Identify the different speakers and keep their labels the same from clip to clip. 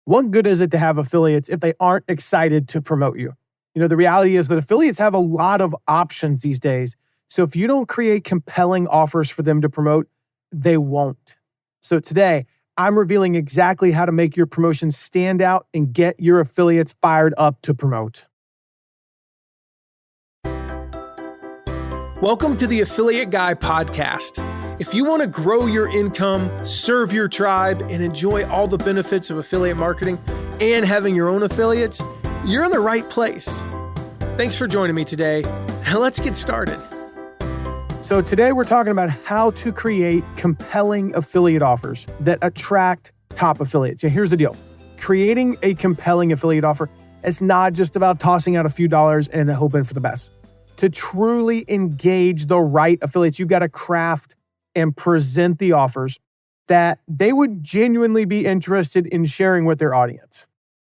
Speaker 1: What good is it to have affiliates if they aren't excited to promote you? The reality is that affiliates have a lot of options these days. So if you don't create compelling offers for them to promote, they won't. So today, I'm revealing exactly how to make your promotion stand out and get your affiliates fired up to promote. Welcome to the Affiliate Guy podcast. If you want to grow your income, serve your tribe, and enjoy all the benefits of affiliate marketing and having your own affiliates, you're in the right place. Thanks for joining me today. Let's get started. So today we're talking about how to create compelling affiliate offers that attract top affiliates. And here's the deal. Creating a compelling affiliate offer, it's not just about tossing out a few dollars and hoping for the best. To truly engage the right affiliates, you've got to craft and present the offers that they would genuinely be interested in sharing with their audience.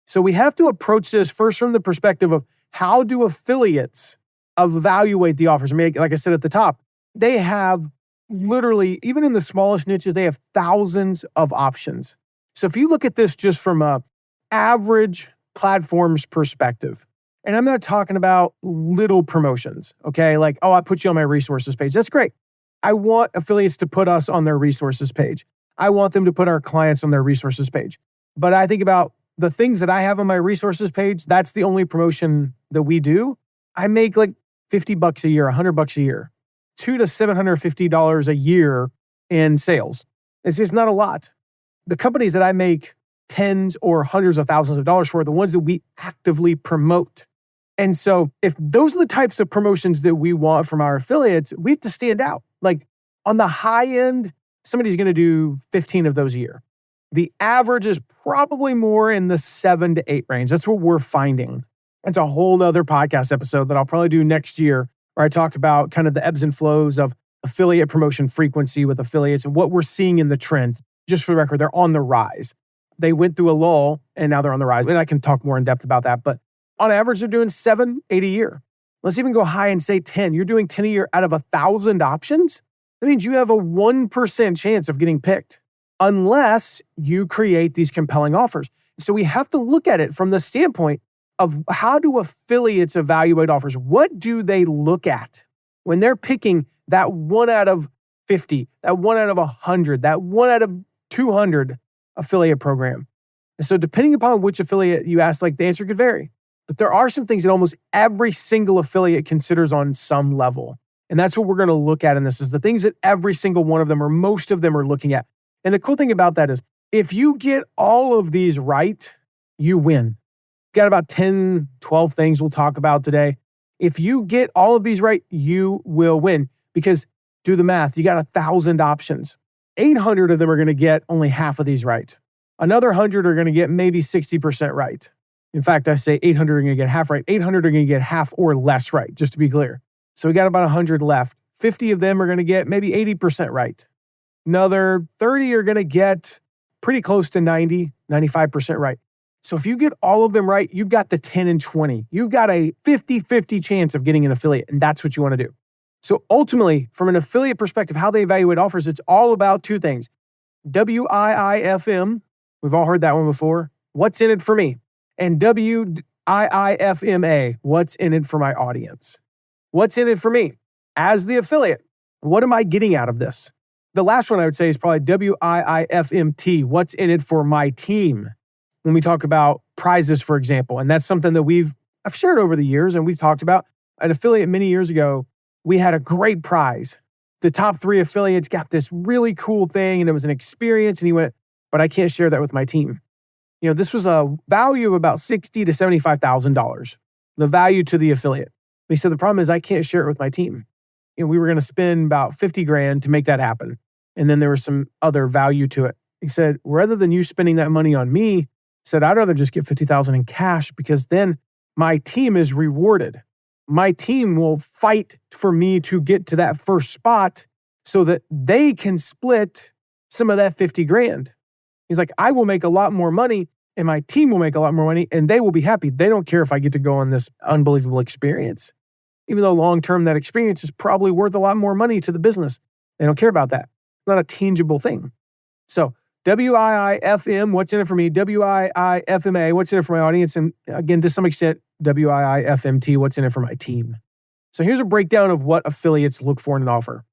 Speaker 1: So we have to approach this first from the perspective of how do affiliates evaluate the offers? Like I said at the top, they have literally, even in the smallest niches, they have thousands of options. So if you look at this just from a average platform's perspective, and I'm not talking about little promotions, okay? Like, I put you on my resources page. That's great. I want affiliates to put us on their resources page. I want them to put our clients on their resources page. But I think about the things that I have on my resources page, that's the only promotion that we do. I make like $50 a year, $100 a year, $200 to $750 a year in sales. It's just not a lot. The companies that I make tens or hundreds of thousands of dollars for are the ones that we actively promote. And so if those are the types of promotions that we want from our affiliates, we have to stand out. Like on the high end, somebody's going to do 15 of those a year. The average is probably more in the 7 to 8 range. That's what we're finding. It's a whole nother podcast episode that I'll probably do next year, where I talk about kind of the ebbs and flows of affiliate promotion frequency with affiliates and what we're seeing in the trends. Just for the record, they're on the rise. They went through a lull and now they're on the rise. And I can talk more in depth about that. But on average, they're doing 7, 8 a year. Let's even go high and say 10. You're doing 10 a year out of 1,000 options. That means you have a 1% chance of getting picked unless you create these compelling offers. So we have to look at it from the standpoint of how do affiliates evaluate offers? What do they look at when they're picking that 1 out of 50, that 1 out of 100, that 1 out of 200 affiliate program? And so depending upon which affiliate you ask, like the answer could vary. But there are some things that almost every single affiliate considers on some level. And that's what we're going to look at in this, is the things that every single one of them or most of them are looking at. And the cool thing about that is if you get all of these right, you win. Got about 10, 12 things we'll talk about today. If you get all of these right, you will win. Because do the math, you got 1,000 options. 800 of them are going to get only half of these right. Another 100 are going to get maybe 60% right. In fact, I say 800 are going to get half right. 800 are going to get half or less right, just to be clear. So we got about 100 left. 50 of them are going to get maybe 80% right. Another 30 are going to get pretty close to 90, 95% right. So if you get all of them right, you've got the 10 and 20. You've got a 50-50 chance of getting an affiliate, and that's what you want to do. So ultimately, from an affiliate perspective, how they evaluate offers, it's all about 2 things. WIIFM, we've all heard that one before. What's in it for me? And WIIFMA, what's in it for my audience? What's in it for me? As the affiliate, what am I getting out of this? The last one I would say is probably WIIFMT, what's in it for my team? When we talk about prizes, for example, and that's something that I've shared over the years and we've talked about. An affiliate many years ago, we had a great prize. The top 3 affiliates got this really cool thing and it was an experience, and he went, but I can't share that with my team. This was a value of about $60,000 to $75,000, the value to the affiliate. He said, the problem is I can't share it with my team. We were going to spend about $50,000 to make that happen. And then there was some other value to it. He said, rather than you spending that money on me, he said, I'd rather just get $50,000 in cash, because then my team is rewarded. My team will fight for me to get to that first spot so that they can split some of that $50,000. He's like, I will make a lot more money and my team will make a lot more money and they will be happy. They don't care if I get to go on this unbelievable experience. Even though long-term that experience is probably worth a lot more money to the business. They don't care about that. It's not a tangible thing. So WIIFM, what's in it for me? WIIFMA, what's in it for my audience? And again, to some extent, WIIFMT, what's in it for my team? So here's a breakdown of what affiliates look for in an offer.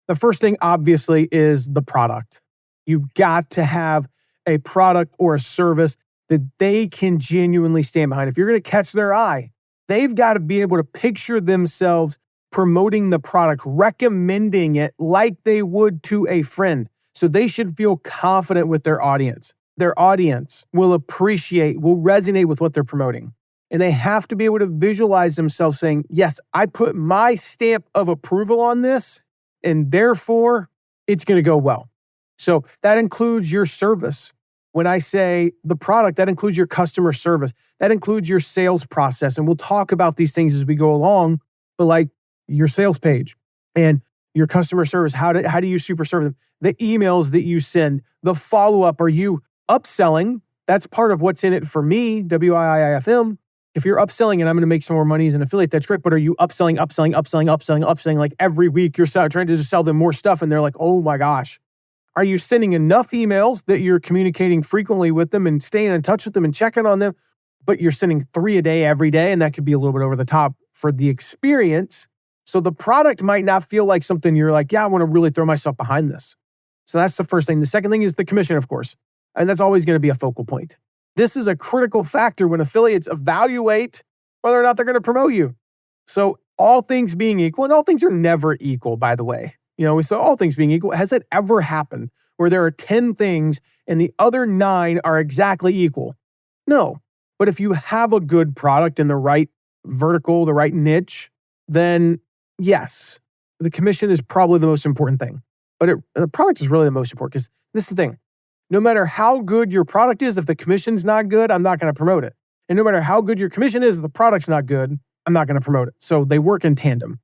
Speaker 1: The first thing, obviously, is the product. You've got to have a product or a service that they can genuinely stand behind. If you're going to catch their eye, they've got to be able to picture themselves promoting the product, recommending it like they would to a friend. So they should feel confident with their audience. Their audience will appreciate, will resonate with what they're promoting. And they have to be able to visualize themselves saying, yes, I put my stamp of approval on this, and therefore it's going to go well. So that includes your service. When I say the product, that includes your customer service. That includes your sales process. And we'll talk about these things as we go along, but like your sales page and your customer service, how do you super serve them? The emails that you send, the follow-up, are you upselling? That's part of what's in it for me, WIIFM. If you're upselling and I'm going to make some more money as an affiliate, that's great. But are you upselling? Like every week you're trying to just sell them more stuff and they're like, oh my gosh. Are you sending enough emails that you're communicating frequently with them and staying in touch with them and checking on them, but you're sending 3 a day every day? And that could be a little bit over the top for the experience. So the product might not feel like something you're like, yeah, I want to really throw myself behind this. So that's the first thing. The second thing is the commission, of course. And that's always going to be a focal point. This is a critical factor when affiliates evaluate whether or not they're going to promote you. So all things being equal, and all things are never equal, by the way. So all things being equal, has it ever happened where there are 10 things and the other 9 are exactly equal? No. But if you have a good product in the right vertical, the right niche, then yes, the commission is probably the most important thing. But the product is really the most important, because this is the thing. No matter how good your product is, if the commission's not good, I'm not going to promote it. And no matter how good your commission is, if the product's not good, I'm not going to promote it. So they work in tandem.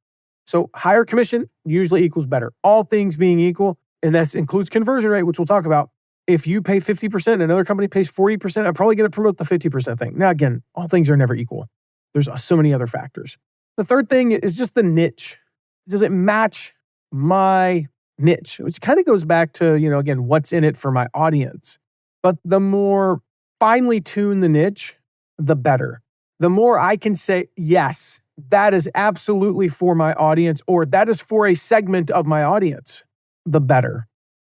Speaker 1: So higher commission usually equals better. All things being equal, and that includes conversion rate, which we'll talk about. If you pay 50% and another company pays 40%, I'm probably going to promote the 50% thing. Now, again, all things are never equal. There's so many other factors. The third thing is just the niche. Does it match my niche? Which kind of goes back to, again, what's in it for my audience. But the more finely tuned the niche, the better. The more I can say, yes, that is absolutely for my audience, or that is for a segment of my audience, the better.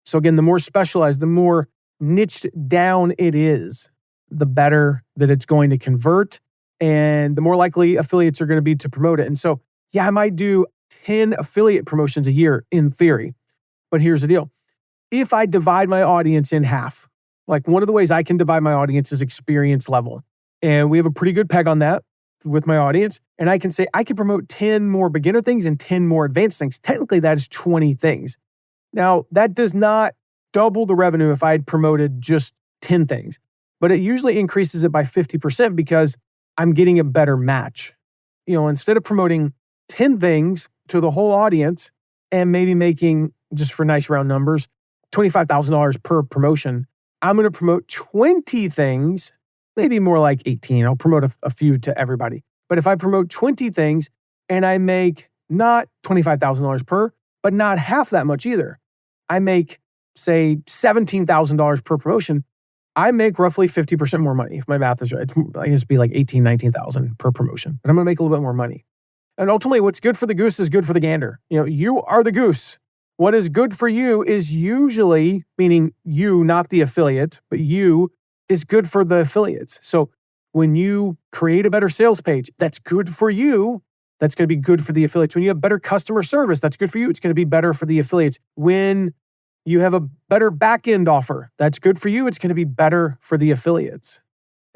Speaker 1: So again, the more specialized, the more niched down it is, the better that it's going to convert, and the more likely affiliates are going to be to promote it. And so, yeah, I might do 10 affiliate promotions a year in theory, but here's the deal. If I divide my audience in half, like one of the ways I can divide my audience is experience level. And we have a pretty good peg on that with my audience. And I can say I can promote 10 more beginner things and 10 more advanced things. Technically, that is 20 things. Now, that does not double the revenue if I had promoted just 10 things, but it usually increases it by 50% because I'm getting a better match. Instead of promoting 10 things to the whole audience and maybe making, just for nice round numbers, $25,000 per promotion, I'm going to promote 20 things, maybe more like 18. I'll promote a few to everybody. But if I promote 20 things and I make not $25,000 per, but not half that much either, I make, say, $17,000 per promotion, I make roughly 50% more money. If my math is right, I guess it'd be like $18,000, $19,000 per promotion, but I'm going to make a little bit more money. And ultimately, what's good for the goose is good for the gander. You are the goose. What is good for you is usually, meaning you, not the affiliate, but you, is good for the affiliates. So when you create a better sales page, that's good for you. That's going to be good for the affiliates. When you have better customer service, that's good for you. It's going to be better for the affiliates. When you have a better back-end offer, that's good for you. It's going to be better for the affiliates.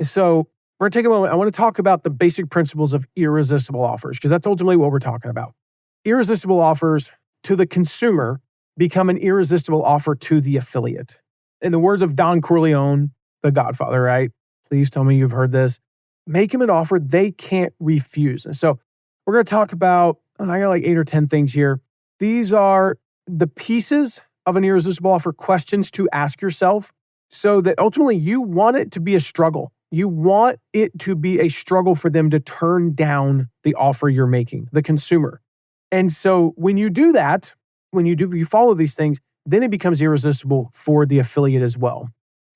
Speaker 1: So we're going to take a moment. I want to talk about the basic principles of irresistible offers, because that's ultimately what we're talking about. Irresistible offers to the consumer become an irresistible offer to the affiliate. In the words of Don Corleone, the Godfather, right? Please tell me you've heard this. Make them an offer they can't refuse. And so we're going to talk about, I got like 8 or 10 things here. These are the pieces of an irresistible offer, questions to ask yourself so that ultimately you want it to be a struggle. You want it to be a struggle for them to turn down the offer you're making, the consumer. And so when you do that, you follow these things, then it becomes irresistible for the affiliate as well.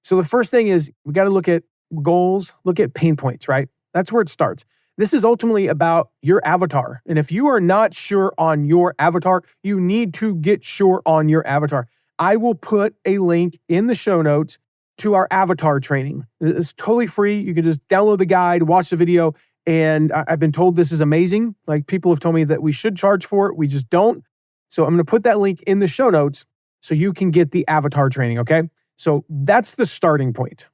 Speaker 1: So the first thing is we got to look at goals, look at pain points, right? That's where it starts. This is ultimately about your avatar. And if you are not sure on your avatar, you need to get sure on your avatar. I will put a link in the show notes to our avatar training. It's totally free. You can just download the guide, watch the video. And I've been told this is amazing. Like people have told me that we should charge for it. We just don't. So I'm going to put that link in the show notes so you can get the avatar training, okay? So that's the starting point.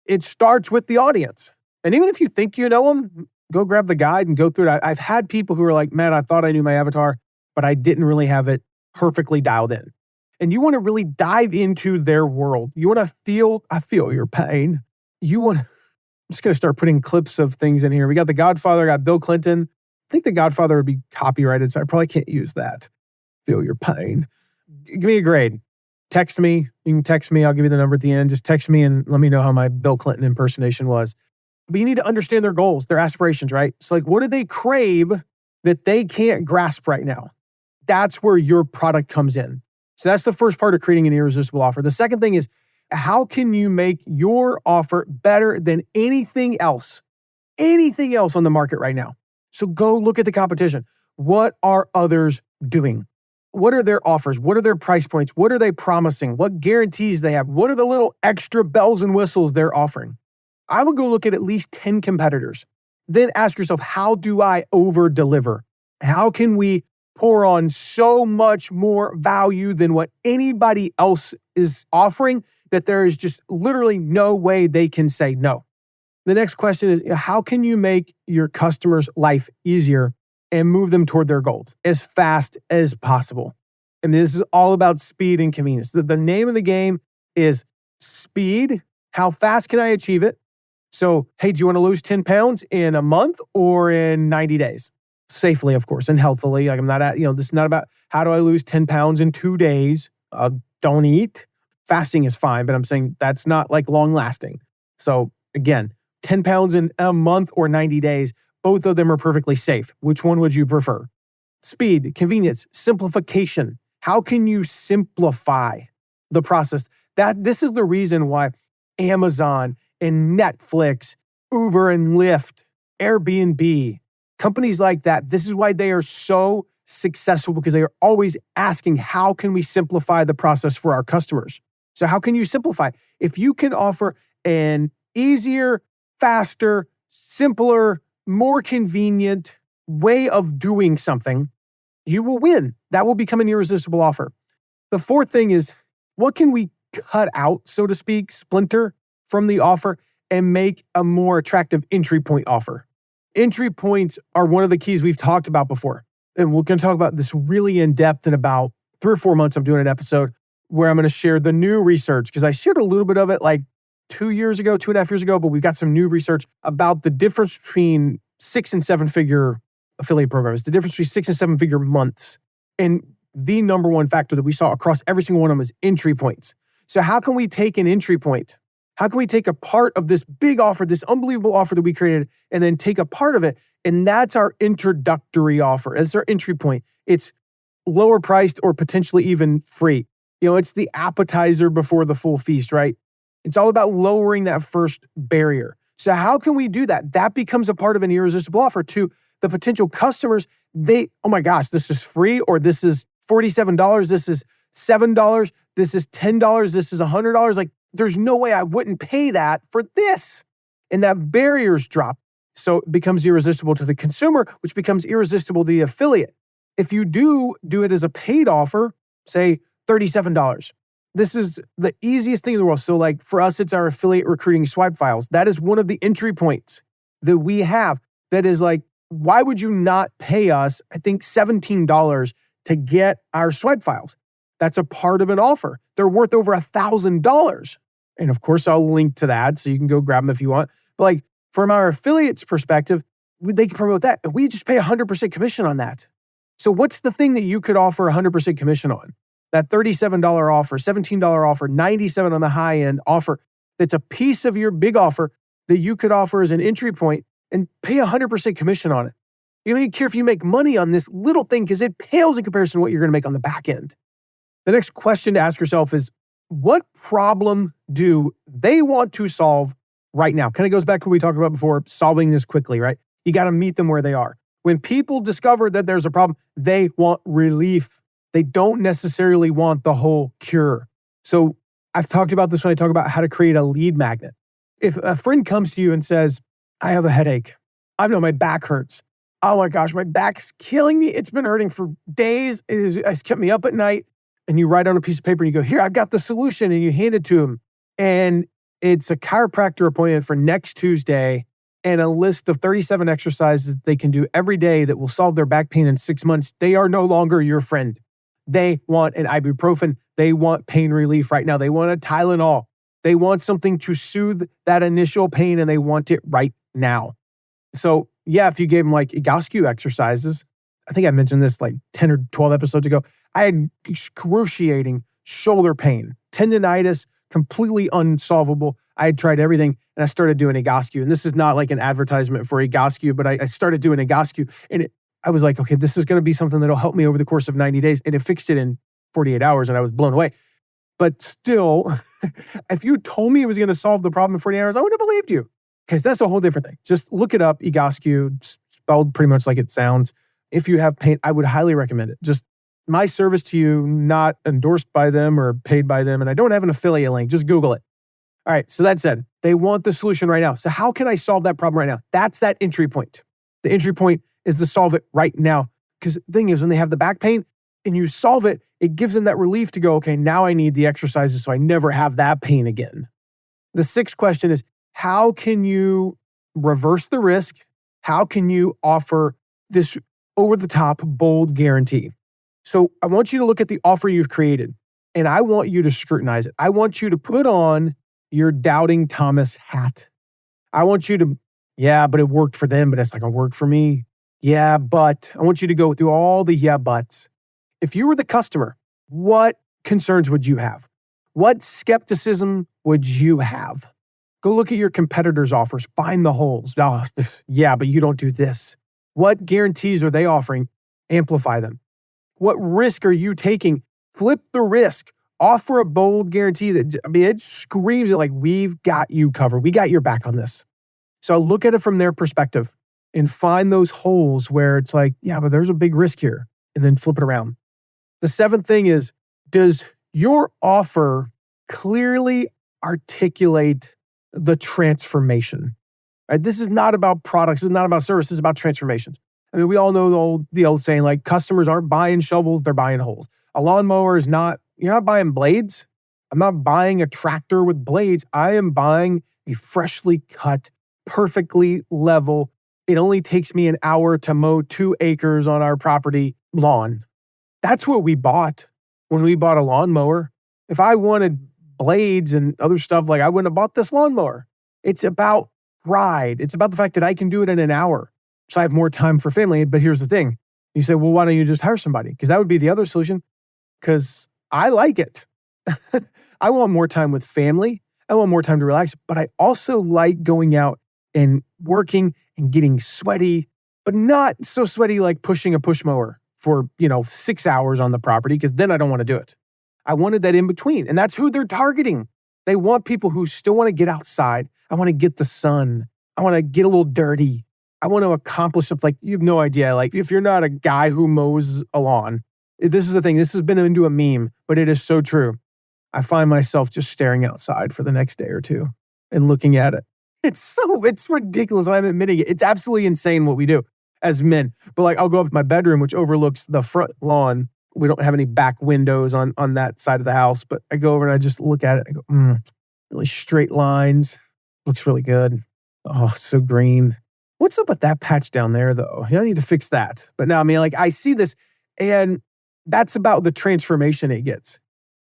Speaker 1: It starts with the audience. And even if you think you know them, go grab the guide and go through it. I've had people who are like, man, I thought I knew my avatar, but I didn't really have it perfectly dialed in. And you want to really dive into their world. You want to I feel your pain. I'm just going to start putting clips of things in here. We got The Godfather, got Bill Clinton. I think The Godfather would be copyrighted, so I probably can't use that. Feel your pain. Give me a grade. Text me. You can text me. I'll give you the number at the end. Just text me and let me know how my Bill Clinton impersonation was. But you need to understand their goals, their aspirations, right? So like, what do they crave that they can't grasp right now? That's where your product comes in. So that's the first part of creating an irresistible offer. The second thing is, how can you make your offer better than anything else on the market right now? So go look at the competition. What are others doing? What are their offers? What are their price points? What are they promising? What guarantees they have? What are the little extra bells and whistles they're offering? I would go look at least 10 competitors. Then ask yourself, how do I over deliver? How can we pour on so much more value than what anybody else is offering that there is just literally no way they can say no? The next question is, how can you make your customer's life easier and move them toward their goals as fast as possible? And this is all about speed and convenience. The name of the game is speed. How fast can I achieve it? So, hey, do you want to lose 10 pounds in a month or in 90 days? Safely, of course, and healthily. Like this is not about how do I lose 10 pounds in 2 days? Don't eat. Fasting is fine, but I'm saying that's not like long lasting. So again, 10 pounds in a month or 90 days, both of them are perfectly safe. Which one would you prefer? Speed, convenience, simplification. How can you simplify the process? This is the reason why Amazon and Netflix, Uber and Lyft, Airbnb, companies like that, this is why they are so successful, because they are always asking, how can we simplify the process for our customers? So how can you simplify? If you can offer an easier, faster, simpler, more convenient way of doing something, you will win. That will become an irresistible offer. The fourth thing is, what can we cut out, so to speak, splinter from the offer and make a more attractive entry point offer? Entry points are one of the keys we've talked about before. And we're going to talk about this really in depth in about 3 or 4 months. I'm doing an episode where I'm going to share the new research, because I shared a little bit of it like 2.5 years ago, but we've got some new research about the difference between 6 and 7 figure affiliate programs, the difference between 6 and 7 figure months. And the number one factor that we saw across every single one of them is entry points. So how can we take an entry point? How can we take a part of this big offer, this unbelievable offer that we created, and then take a part of it? And that's our introductory offer. It's our entry point. It's lower priced or potentially even free. It's the appetizer before the full feast, right? It's all about lowering that first barrier. So how can we do that? That becomes a part of an irresistible offer to the potential customers. Oh my gosh, this is free, or this is $47, this is $7, this is $10, this is $100. Like, there's no way I wouldn't pay that for this. And that barriers drop. So it becomes irresistible to the consumer, which becomes irresistible to the affiliate. If you do it as a paid offer, say $37, this is the easiest thing in the world. So like for us, it's our affiliate recruiting swipe files. That is one of the entry points that we have. That is like, why would you not pay us, I think, $17 to get our swipe files? That's a part of an offer. They're worth over $1,000. And of course, I'll link to that so you can go grab them if you want. But like from our affiliates' perspective, they can promote that. And we just pay 100% commission on that. So what's the thing that you could offer 100% commission on? That $37 offer, $17 offer, $97 on the high end offer, that's a piece of your big offer that you could offer as an entry point and pay 100% commission on it. You don't even care if you make money on this little thing, because it pales in comparison to what you're going to make on the back end. The next question to ask yourself is, what problem do they want to solve right now? Kind of goes back to what we talked about before, solving this quickly, right? You got to meet them where they are. When people discover that there's a problem, they want relief. They don't necessarily want the whole cure. So I've talked about this when I talk about how to create a lead magnet. If a friend comes to you and says, I have a headache. I know my back hurts. Oh my gosh, my back is killing me. It's been hurting for days. It's kept me up at night. And you write on a piece of paper and you go, here, I've got the solution. And you hand it to them. And it's a chiropractor appointment for next Tuesday and a list of 37 exercises they can do every day that will solve their back pain in 6 months. They are no longer your friend. They want an ibuprofen. They want pain relief right now. They want a Tylenol. They want something to soothe that initial pain and they want it right now. So yeah, if you gave them like Egoscue exercises, I think I mentioned this like 10 or 12 episodes ago, I had excruciating shoulder pain, tendonitis, completely unsolvable. I had tried everything and I started doing Egoscue. And this is not like an advertisement for Egoscue, but I started doing Egoscue and I was like, okay, this is going to be something that'll help me over the course of 90 days. And it fixed it in 48 hours and I was blown away. But still, if you told me it was going to solve the problem in 48 hours, I would have believed you. Because that's a whole different thing. Just look it up, Egoscue, spelled pretty much like it sounds. If you have pain, I would highly recommend it. Just my service to you, not endorsed by them or paid by them. And I don't have an affiliate link. Just Google it. All right. So that said, they want the solution right now. So how can I solve that problem right now? That's that entry point. The entry point is to solve it right now. Because the thing is, when they have the back pain and you solve it, it gives them that relief to go, okay, now I need the exercises so I never have that pain again. The sixth question is, how can you reverse the risk? How can you offer this over-the-top, bold guarantee? So I want you to look at the offer you've created, and I want you to scrutinize it. I want you to put on your doubting Thomas hat. I want you to, yeah, but it worked for them, but it's not going to work for me. Yeah, but I want you to go through all the yeah, buts. If you were the customer, what concerns would you have? What skepticism would you have? Go look at your competitors' offers. Find the holes. Oh, yeah, but you don't do this. What guarantees are they offering? Amplify them. What risk are you taking? Flip the risk. Offer a bold guarantee that, it screams it like, we've got you covered. We got your back on this. So look at it from their perspective and find those holes where it's like, yeah, but there's a big risk here. And then flip it around. The seventh thing is, does your offer clearly articulate the transformation? Right? This is not about products. This is not about services. It's about transformations. I mean, we all know the old saying, like, customers aren't buying shovels, they're buying holes. A lawnmower is not, you're not buying blades. I'm not buying a tractor with blades. I am buying a freshly cut, perfectly level. It only takes me an hour to mow 2 acres on our property lawn. That's what we bought when we bought a lawnmower. If I wanted blades and other stuff, like, I wouldn't have bought this lawnmower. It's about pride. It's about the fact that I can do it in an hour. So I have more time for family. But here's the thing. You say, well, why don't you just hire somebody? Because that would be the other solution. Because I like it. I want more time with family. I want more time to relax. But I also like going out and working and getting sweaty, but not so sweaty like pushing a push mower for, 6 hours on the property, because then I don't want to do it. I wanted that in between. And that's who they're targeting. They want people who still want to get outside. I want to get the sun. I want to get a little dirty. I want to accomplish something. Like, you have no idea. Like, if you're not a guy who mows a lawn, this is the thing. This has been into a meme, but it is so true. I find myself just staring outside for the next day or two and looking at it. It's ridiculous. I'm admitting it. It's absolutely insane what we do as men. But like, I'll go up to my bedroom, which overlooks the front lawn. We don't have any back windows on that side of the house, but I go over and I just look at it. I go, really straight lines. Looks really good. Oh, so green. What's up with that patch down there, though? I need to fix that. But now, I see this, and that's about the transformation it gets.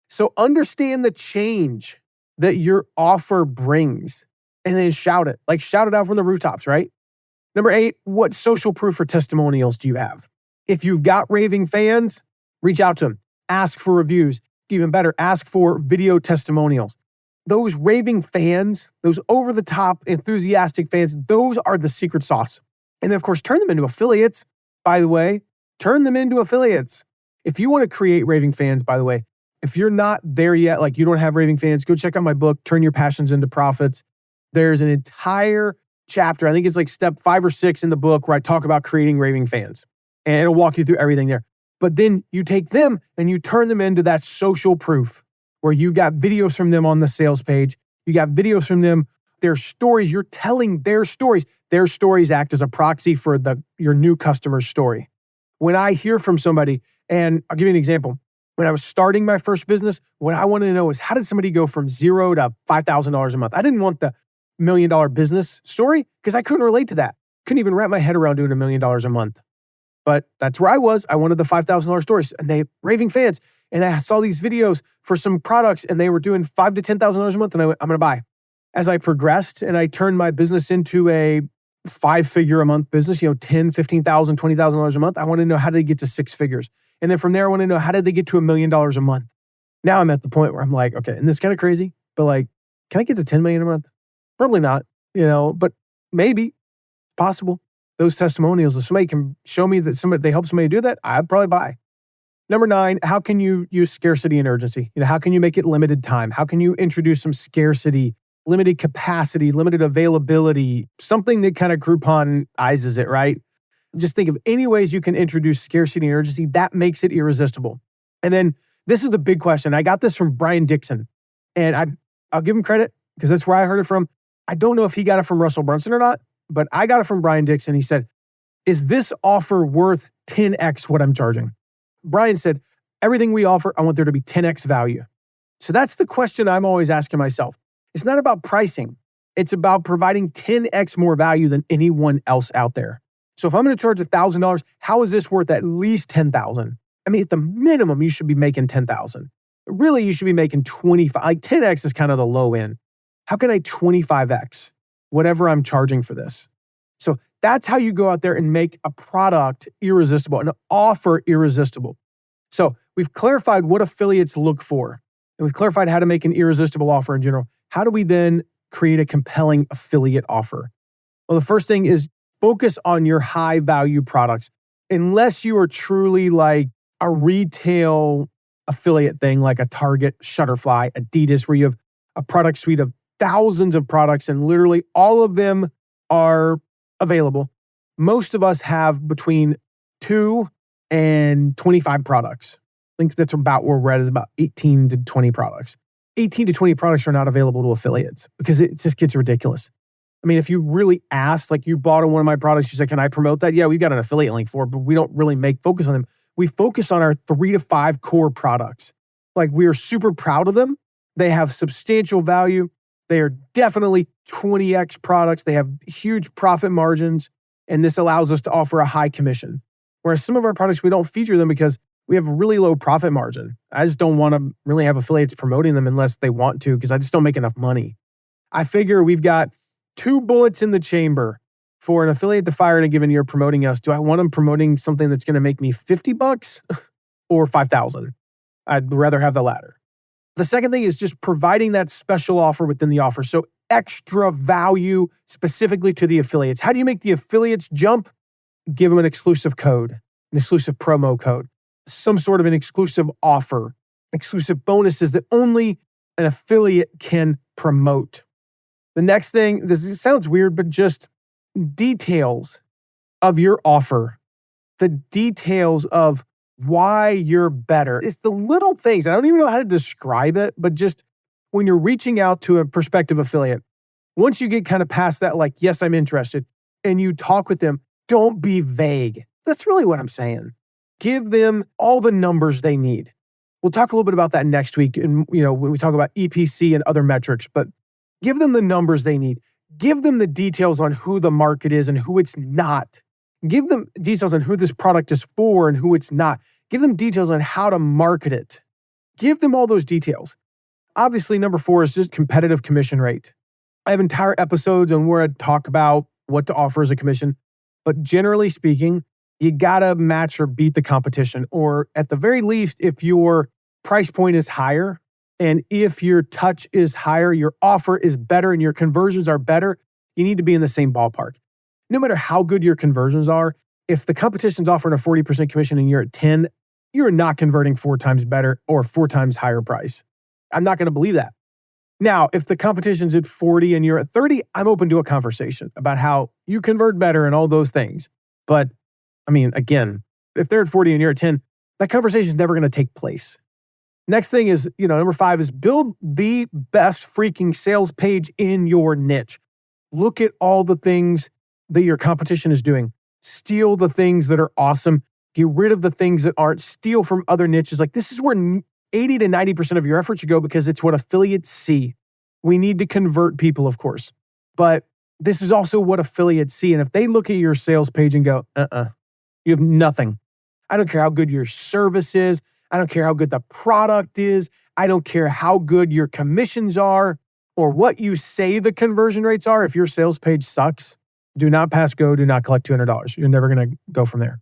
Speaker 1: So understand the change that your offer brings, and then shout it. Like, shout it out from the rooftops, right? Number 8, what social proof or testimonials do you have? If you've got raving fans, reach out to them. Ask for reviews. Even better, ask for video testimonials. Those raving fans, those over-the-top enthusiastic fans, those are the secret sauce. And then, of course, turn them into affiliates, by the way. Turn them into affiliates. If you want to create raving fans, by the way, If you're not there yet, like you don't have raving fans, go check out my book, Turn Your Passions into Profits. There's an entire chapter, I think it's like step 5 or 6 in the book, where I talk about creating raving fans. And it'll walk you through everything there. But then you take them and you turn them into that social proof where you got videos from them on the sales page. You got videos from them, their stories. You're telling their stories. Their stories act as a proxy for your new customer's story. When I hear from somebody, and I'll give you an example. When I was starting my first business, what I wanted to know is, how did somebody go from $0 to $5,000 a month? I didn't want the $1 million business story because I couldn't relate to that. Couldn't even wrap my head around doing $1 million a month. But that's where I was. I wanted the $5,000 stories, and they raving fans. And I saw these videos for some products, and they were doing $5,000 to $10,000 a month. And I went, I'm going to buy. As I progressed and I turned my business into a 5-figure a month business, $10,000, $15,000, $20,000 a month, I wanted to know, how did they get to 6 figures? And then from there, I want to know, how did they get to $1 million a month? Now I'm at the point where I'm like, okay, and this is kind of crazy, but like, can I get to 10 million a month? Probably not, but maybe possible. Those testimonials, if somebody can show me that they help somebody do that, I'd probably buy. Number 9, how can you use scarcity and urgency? How can you make it limited time? How can you introduce some scarcity, limited capacity, limited availability, something that kind of Grouponizes it, right? Just think of any ways you can introduce scarcity and urgency. That makes it irresistible. And then this is the big question. I got this from Brian Dixon, and I'll give him credit because that's where I heard it from. I don't know if he got it from Russell Brunson or not, but I got it from Brian Dixon. He said, is this offer worth 10x what I'm charging? Brian said, everything we offer, I want there to be 10x value. So that's the question I'm always asking myself. It's not about pricing. It's about providing 10x more value than anyone else out there. So if I'm going to charge $1,000, how is this worth at least $10,000? I mean, at the minimum, you should be making $10,000. Really, you should be making 25. Like 10x is kind of the low end. How can I 25x whatever I'm charging for this? So that's how you go out there and make a product irresistible, an offer irresistible. So we've clarified what affiliates look for, and we've clarified how to make an irresistible offer in general. How do we then create a compelling affiliate offer? Well, the first thing is focus on your high value products. Unless you are truly like a retail affiliate thing, like a Target, Shutterfly, Adidas, where you have a product suite of thousands of products and literally all of them are available. Most of us have between 2 and 25 products. I think that's about where we're at, is about 18 to 20 products. 18 to 20 products are not available to affiliates because it just gets ridiculous. I mean, if you really asked, like you bought one of my products, you said, can I promote that? Yeah, we've got an affiliate link for it, but we don't really focus on them. We focus on our 3 to 5 core products. Like we are super proud of them. They have substantial value. They are definitely 20x products. They have huge profit margins, and this allows us to offer a high commission. Whereas some of our products, we don't feature them because we have a really low profit margin. I just don't want to really have affiliates promoting them unless they want to, because I just don't make enough money. I figure we've got 2 bullets in the chamber for an affiliate to fire in a given year promoting us. Do I want them promoting something that's going to make me $50 or $5,000? I'd rather have the latter. The second thing is just providing that special offer within the offer. So extra value specifically to the affiliates. How do you make the affiliates jump? Give them an exclusive code, an exclusive promo code, some sort of an exclusive offer, exclusive bonuses that only an affiliate can promote. The next thing, this sounds weird, but just details of your offer, the details of why you're better. It's the little things. I don't even know how to describe it, but just when you're reaching out to a prospective affiliate, once you get kind of past that, like, yes, I'm interested, and you talk with them, don't be vague. That's really what I'm saying. Give them all the numbers they need. We'll talk a little bit about that next week, and when we talk about EPC and other metrics, but give them the numbers they need. Give them the details on who the market is and who it's not. Give them details on who this product is for and who it's not. Give them details on how to market it. Give them all those details. Obviously, number 4 is just competitive commission rate. I have entire episodes on where I talk about what to offer as a commission, but generally speaking, you gotta match or beat the competition, or at the very least, if your price point is higher, and if your touch is higher, your offer is better, and your conversions are better, you need to be in the same ballpark. No matter how good your conversions are, if the competition's offering a 40% commission and you're at 10, you're not converting 4 times better or 4 times higher price. I'm not going to believe that. Now, if the competition's at 40 and you're at 30, I'm open to a conversation about how you convert better and all those things. But I mean, again, if they're at 40 and you're at 10, that conversation is never going to take place. Next thing is, number 5 is build the best freaking sales page in your niche. Look at all the things that your competition is doing. Steal the things that are awesome. Get rid of the things that aren't. Steal from other niches. Like, this is where 80 to 90% of your effort should go, because it's what affiliates see. We need to convert people, of course. But this is also what affiliates see. And if they look at your sales page and go, you have nothing. I don't care how good your service is. I don't care how good the product is. I don't care how good your commissions are or what you say the conversion rates are. If your sales page sucks, do not pass go. Do not collect $200. You're never going to go from there.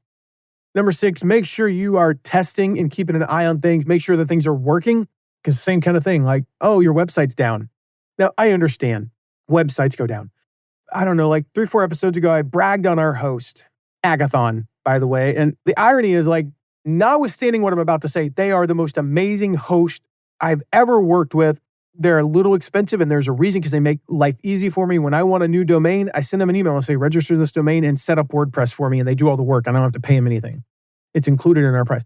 Speaker 1: Number 6, make sure you are testing and keeping an eye on things. Make sure that things are working, because same kind of thing, like, oh, your website's down. Now, I understand websites go down. I don't know, like 3-4 episodes ago, I bragged on our host, Agathon, by the way. And the irony is, like, notwithstanding what I'm about to say, they are the most amazing host I've ever worked with. They're a little expensive, and there's a reason, because they make life easy for me. When I want a new domain, I send them an email and say, register this domain and set up WordPress for me, and they do all the work. I don't have to pay them anything. It's included in our price.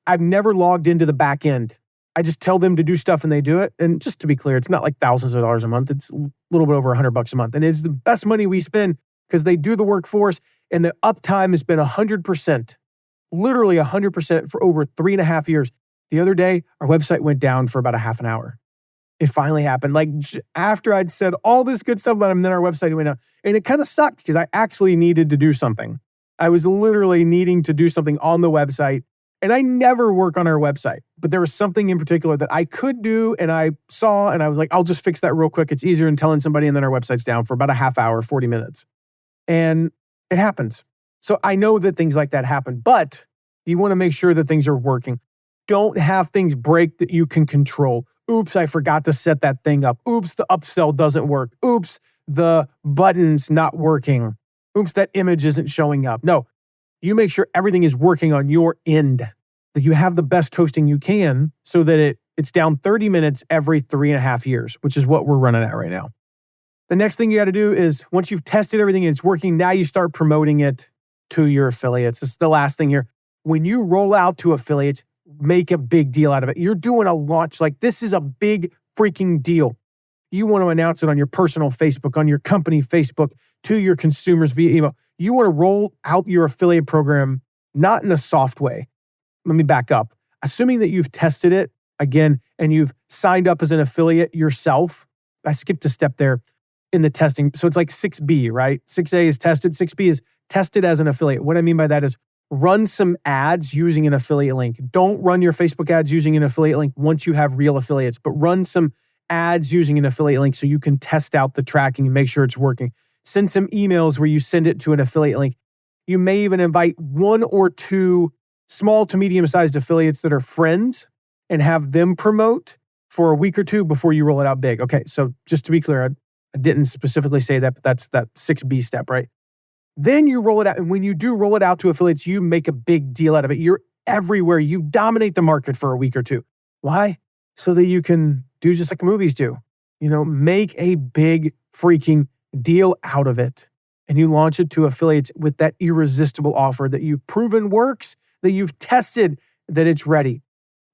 Speaker 1: I've never logged into the back end. I just tell them to do stuff and they do it. And just to be clear, it's not like thousands of dollars a month. It's a little bit over $100 a month. And it's the best money we spend, because they do the work for us, and the uptime has been 100%, literally 100% for over 3.5 years. The other day, our website went down for about a half an hour. It finally happened. Like, after I'd said all this good stuff about them, then our website went down. And it kind of sucked, because I actually needed to do something. I was literally needing to do something on the website. And I never work on our website, but there was something in particular that I could do, and I saw, and I was like, I'll just fix that real quick. It's easier than telling somebody, and then our website's down for about a half hour, 40 minutes. And it happens. So I know that things like that happen, but you want to make sure that things are working. Don't have things break that you can control. Oops, I forgot to set that thing up. Oops, the upsell doesn't work. Oops, the button's not working. Oops, that image isn't showing up. No, you make sure everything is working on your end, that you have the best hosting you can, so that it's down 30 minutes every 3.5 years, which is what we're running at right now. The next thing you got to do is, once you've tested everything and it's working, now you start promoting it to your affiliates. This is the last thing here. When you roll out to affiliates, make a big deal out of it. You're doing a launch. Like, this is a big freaking deal. You want to announce it on your personal Facebook, on your company Facebook, to your consumers via email. You want to roll out your affiliate program, not in a soft way. Let me back up. Assuming that you've tested it again and you've signed up as an affiliate yourself. I skipped a step there in the testing. So it's like 6B, right? 6A is tested. 6B is tested as an affiliate. What I mean by that is, run some ads using an affiliate link. Don't run your Facebook ads using an affiliate link once you have real affiliates, but run some ads using an affiliate link so you can test out the tracking and make sure it's working. Send some emails where you send it to an affiliate link. You may even invite 1 or 2 small to medium-sized affiliates that are friends and have them promote for a week or 2 before you roll it out big. Okay, so just to be clear, I didn't specifically say that, but that's that 6B step, right? Then you roll it out. And when you do roll it out to affiliates, you make a big deal out of it. You're everywhere. You dominate the market for a week or 2. Why? So that you can do just like movies do. Make a big freaking deal out of it. And you launch it to affiliates with that irresistible offer that you've proven works, that you've tested, that it's ready.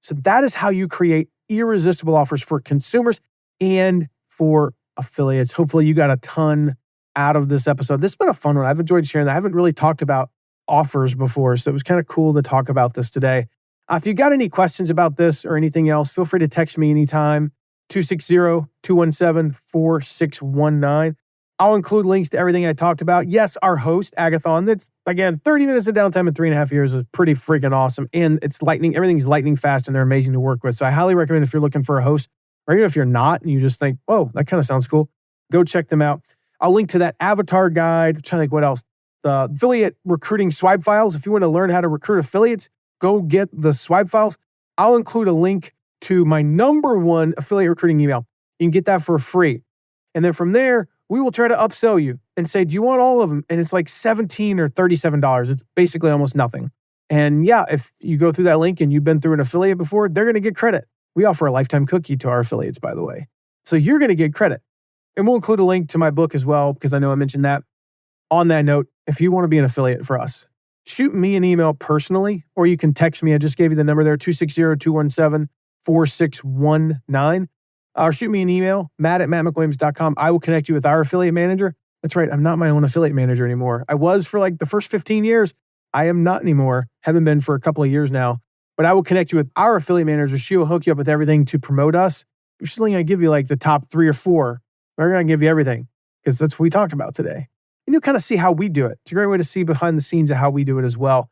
Speaker 1: So that is how you create irresistible offers for consumers and for affiliates. Hopefully you got a ton out of this episode. This has been a fun one. I've enjoyed sharing that. I haven't really talked about offers before, so it was kind of cool to talk about this today. If you got any questions about this or anything else, feel free to text me anytime, 260-217-4619. I'll include links to everything I talked about. Yes, our host, Agathon, that's, again, 30 minutes of downtime in 3.5 years is pretty freaking awesome. And it's lightning. Everything's lightning fast, and they're amazing to work with. So I highly recommend, if you're looking for a host, or even if you're not, and you just think, oh, that kind of sounds cool, go check them out. I'll link to that avatar guide. I'm trying to think what else. The affiliate recruiting swipe files. If you want to learn how to recruit affiliates, go get the swipe files. I'll include a link to my #1 affiliate recruiting email. You can get that for free. And then from there, we will try to upsell you and say, do you want all of them? And it's like $17 or $37. It's basically almost nothing. And yeah, if you go through that link and you've been through an affiliate before, they're going to get credit. We offer a lifetime cookie to our affiliates, by the way. So you're going to get credit. And we'll include a link to my book as well, because I know I mentioned that. On that note, if you want to be an affiliate for us, shoot me an email personally, or you can text me. I just gave you the number there, 260-217-4619. Or shoot me an email, matt@mattmcwilliams.com. I will connect you with our affiliate manager. That's right, I'm not my own affiliate manager anymore. I was for like the first 15 years. I am not anymore. Haven't been for a couple of years now. But I will connect you with our affiliate manager. She will hook you up with everything to promote us. She's only going to give you like the top 3 or 4. We're going to give you everything because that's what we talked about today. And you'll kind of see how we do it. It's a great way to see behind the scenes of how we do it as well.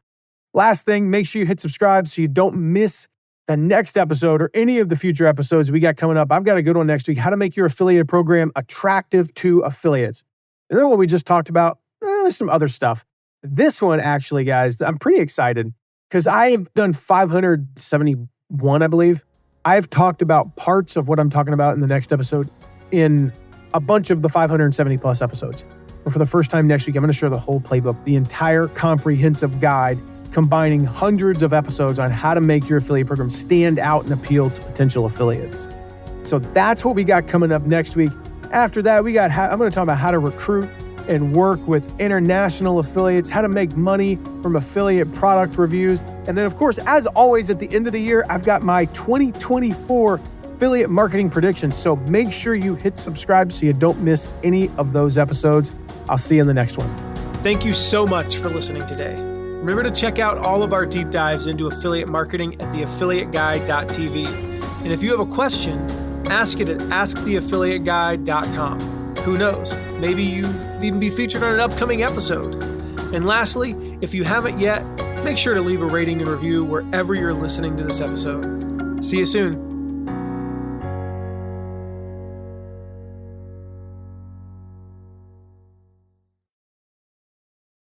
Speaker 1: Last thing, make sure you hit subscribe so you don't miss the next episode or any of the future episodes we got coming up. I've got a good one next week, how to make your affiliate program attractive to affiliates. And then what we just talked about, there's some other stuff. This one actually, guys, I'm pretty excited because I have done 571, I believe. I've talked about parts of what I'm talking about in the next episode in a bunch of the 570 plus episodes. But for the first time next week, I'm going to share the whole playbook, the entire comprehensive guide, combining hundreds of episodes on how to make your affiliate program stand out and appeal to potential affiliates. So that's what we got coming up next week. After that, I'm going to talk about how to recruit and work with international affiliates, how to make money from affiliate product reviews. And then, of course, as always, at the end of the year, I've got my 2024 affiliate marketing predictions. So make sure you hit subscribe so you don't miss any of those episodes. I'll see you in the next one. Thank you so much for listening today. Remember to check out all of our deep dives into affiliate marketing at theaffiliateguide.tv. And if you have a question, ask it at asktheaffiliateguide.com. Who knows? Maybe you even be featured on an upcoming episode. And lastly, if you haven't yet, make sure to leave a rating and review wherever you're listening to this episode. See you soon.